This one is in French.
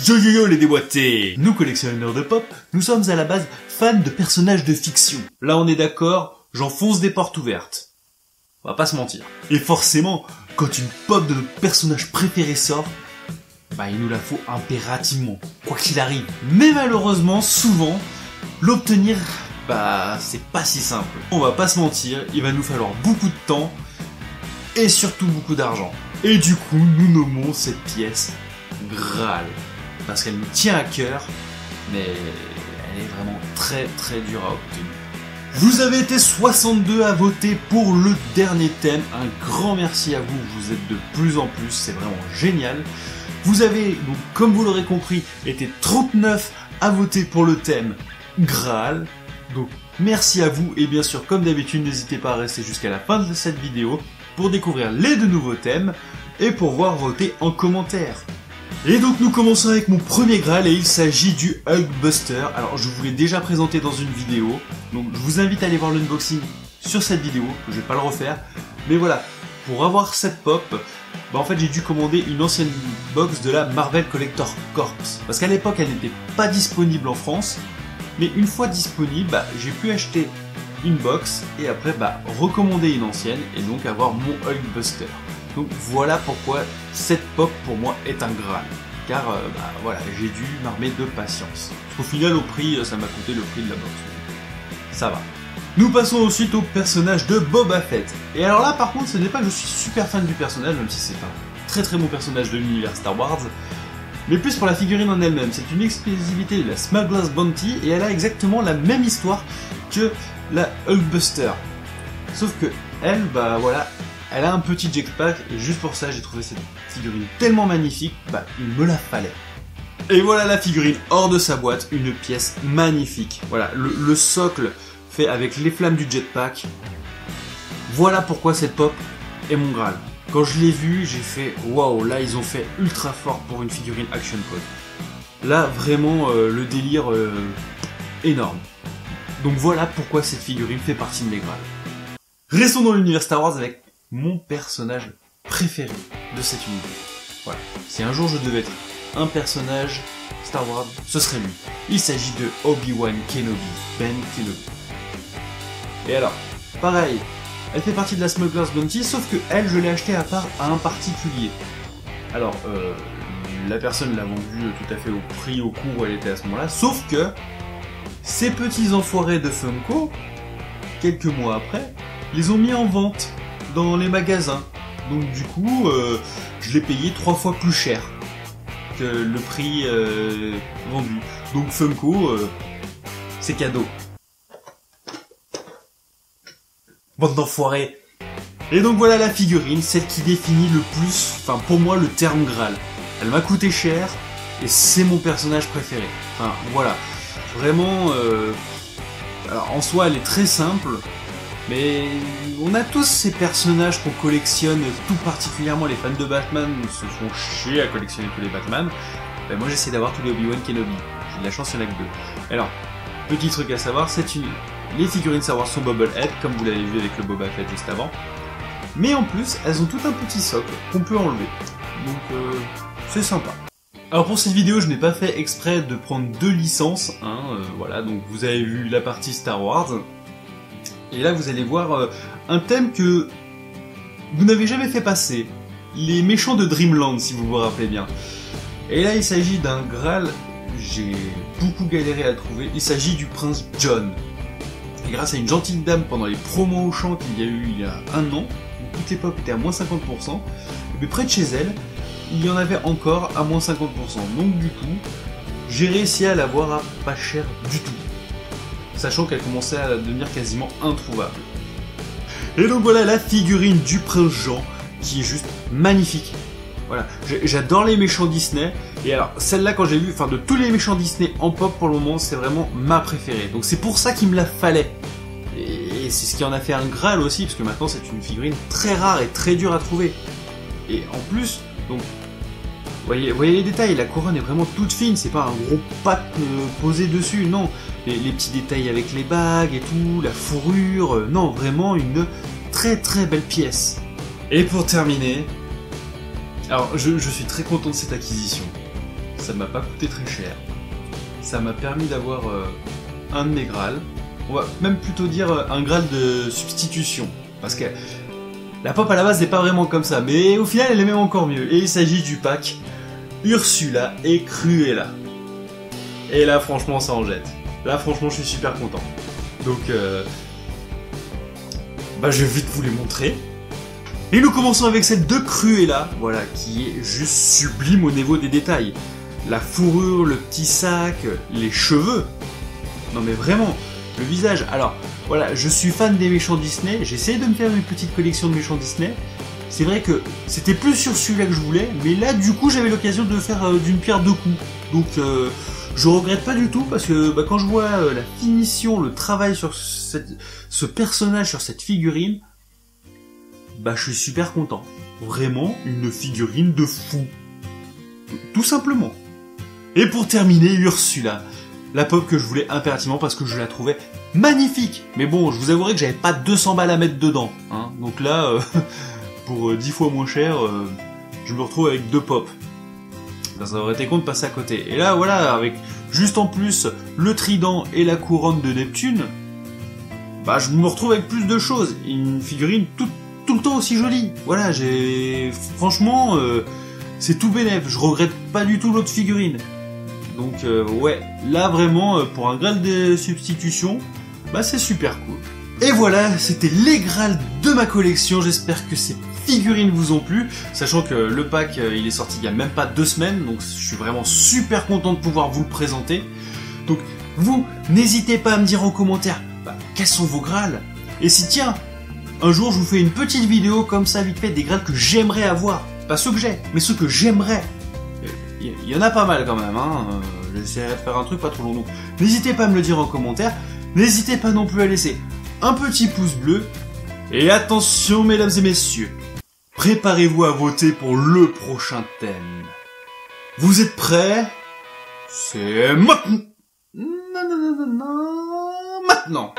Yo yo yo les déboîtés! Nous collectionneurs de pop, nous sommes à la base fans de personnages de fiction. Là on est d'accord, j'enfonce des portes ouvertes. On va pas se mentir. Et forcément, quand une pop de notre personnage préféré sort, bah il nous la faut impérativement, quoi qu'il arrive. Mais malheureusement, souvent, l'obtenir, bah c'est pas si simple. On va pas se mentir, il va nous falloir beaucoup de temps, et surtout beaucoup d'argent. Et du coup, nous nommons cette pièce Graal. Parce qu'elle nous tient à cœur, mais elle est vraiment très très dure à obtenir. Vous avez été 62 à voter pour le dernier thème, un grand merci à vous, vous êtes de plus en plus, c'est vraiment génial. Vous avez, donc comme vous l'aurez compris, été 39 à voter pour le thème Graal, donc merci à vous, et bien sûr comme d'habitude n'hésitez pas à rester jusqu'à la fin de cette vidéo pour découvrir les deux nouveaux thèmes et pour voir voter en commentaire. Et donc nous commençons avec mon premier Graal et il s'agit du Hulkbuster. Alors je vous l'ai déjà présenté dans une vidéo, donc je vous invite à aller voir l'unboxing sur cette vidéo, je vais pas le refaire. Mais voilà, pour avoir cette pop, bah en fait j'ai dû commander une ancienne box de la Marvel Collector Corps. Parce qu'à l'époque elle n'était pas disponible en France, mais une fois disponible, bah, j'ai pu acheter une box et après bah, recommander une ancienne et donc avoir mon Hulkbuster. Donc voilà pourquoi cette pop pour moi est un Graal. Car bah, voilà, j'ai dû m'armer de patience. Au final au prix, ça m'a coûté le prix de la box. Ça va. Nous passons ensuite au personnage de Boba Fett. Et alors là par contre ce n'est pas que je suis super fan du personnage, même si c'est un très très bon personnage de l'univers Star Wars. Mais plus pour la figurine en elle-même. C'est une exclusivité de la Smuggler's Bounty et elle a exactement la même histoire que la Hulkbuster. Sauf que elle, bah voilà, elle a un petit jetpack et juste pour ça j'ai trouvé cette figurine tellement magnifique, bah il me la fallait. Et voilà la figurine hors de sa boîte, une pièce magnifique. Voilà, le socle fait avec les flammes du jetpack. Voilà pourquoi cette pop est mon Graal. Quand je l'ai vue, j'ai fait waouh, là ils ont fait ultra fort pour une figurine Action Code. Là vraiment le délire énorme. Donc voilà pourquoi cette figurine fait partie de mes Graals. Restons dans l'univers Star Wars avec mon personnage préféré de cet univers. Voilà. Si un jour je devais être un personnage Star Wars, ce serait lui. Il s'agit de Obi-Wan Kenobi, Ben Kenobi. Et alors, pareil, elle fait partie de la Smuggler's Bounty, sauf que elle, je l'ai achetée à part à un particulier. Alors, la personne l'a vendue tout à fait au prix, au cours où elle était à ce moment-là, sauf que ces petits enfoirés de Funko, quelques mois après, les ont mis en vente dans les magasins. Donc du coup, je l'ai payé 3 fois plus cher que le prix vendu. Donc Funko, c'est cadeau. Bande d'enfoirés. Et donc voilà la figurine, celle qui définit le plus, enfin pour moi, le terme Graal. Elle m'a coûté cher et c'est mon personnage préféré. Enfin voilà, vraiment. Alors en soi, elle est très simple. Mais on a tous ces personnages qu'on collectionne, tout particulièrement les fans de Batman se font chier à collectionner tous les Batman. Ben moi j'essaie d'avoir tous les Obi-Wan Kenobi. J'ai de la chance, il y en a que 2. Alors, petit truc à savoir, les figurines Star Wars sont Bobblehead, comme vous l'avez vu avec le Boba Fett juste avant. Mais en plus, elles ont tout un petit socle qu'on peut enlever. Donc c'est sympa. Alors pour cette vidéo, je n'ai pas fait exprès de prendre 2 licences. Voilà, donc vous avez vu la partie Star Wars. Et là, vous allez voir un thème que vous n'avez jamais fait passer. Les méchants de Dreamland, si vous vous rappelez bien. Et là, il s'agit d'un Graal, j'ai beaucoup galéré à le trouver. Il s'agit du prince John. Et grâce à une gentille dame pendant les promos au champ qu'il y a eu il y a un an, où toutes les pop étaient à moins 50%, mais près de chez elle, il y en avait encore à moins 50%. Donc du coup, j'ai réussi à l'avoir à pas cher du tout. Sachant qu'elle commençait à devenir quasiment introuvable. Et donc voilà la figurine du prince Jean, qui est juste magnifique. Voilà, j'adore les méchants Disney, et alors celle-là quand j'ai vu, enfin de tous les méchants Disney en pop pour le moment, c'est vraiment ma préférée. Donc c'est pour ça qu'il me la fallait. Et c'est ce qui en a fait un Graal aussi, parce que maintenant c'est une figurine très rare et très dure à trouver. Et en plus, donc... Voyez les détails, la couronne est vraiment toute fine, c'est pas un gros pack posé dessus, non. Les petits détails avec les bagues et tout, la fourrure, non, vraiment une très très belle pièce. Et pour terminer, alors je suis très content de cette acquisition. ça m'a pas coûté très cher. Ça m'a permis d'avoir un de mes Graals. On va même plutôt dire un Graal de substitution. Parce que la pop à la base n'est pas vraiment comme ça, mais au final elle est même encore mieux. Et il s'agit du pack Ursula et Cruella. Et là franchement ça en jette. Là franchement je suis super content. Donc je vais vite vous les montrer. Et nous commençons avec celle de Cruella, voilà, qui est juste sublime au niveau des détails. La fourrure, le petit sac, les cheveux. Non mais vraiment, le visage. Alors, voilà, je suis fan des méchants Disney, j'ai essayé de me faire une petite collection de méchants Disney. C'est vrai que c'était plus sur celui-là que je voulais, mais là du coup j'avais l'occasion de faire d'une pierre deux coups. Donc je regrette pas du tout parce que quand je vois la finition, le travail sur ce personnage, sur cette figurine, je suis super content. Vraiment une figurine de fou. Tout simplement. Et pour terminer, Ursula. La pop que je voulais impérativement parce que je la trouvais magnifique. Mais bon, je vous avouerai que j'avais pas 200 balles à mettre dedans. Hein. Donc là, pour 10 fois moins cher, je me retrouve avec 2 pop. Ça aurait été con de passer à côté. Et là, voilà, avec juste en plus le trident et la couronne de Neptune, je me retrouve avec plus de choses. Une figurine tout le temps aussi jolie. Voilà, franchement, c'est tout bénef. Je regrette pas du tout l'autre figurine. Donc ouais, là vraiment pour un Graal de substitution, c'est super cool. Et voilà, c'était les Graals de ma collection. J'espère que ces figurines vous ont plu, sachant que le pack il est sorti il y a même pas 2 semaines, donc je suis vraiment super content de pouvoir vous le présenter. Donc vous, n'hésitez pas à me dire en commentaire quels sont vos Graals. Et si tiens, un jour je vous fais une petite vidéo comme ça vite fait des Graals que j'aimerais avoir. Pas ceux que j'ai, mais ceux que j'aimerais. Il y en a pas mal quand même, hein. J'essaierai de faire un truc pas trop long. Donc n'hésitez pas à me le dire en commentaire. N'hésitez pas non plus à laisser un petit pouce bleu. Et attention mesdames et messieurs, préparez-vous à voter pour le prochain thème. Vous êtes prêts? C'est maintenant. Maintenant.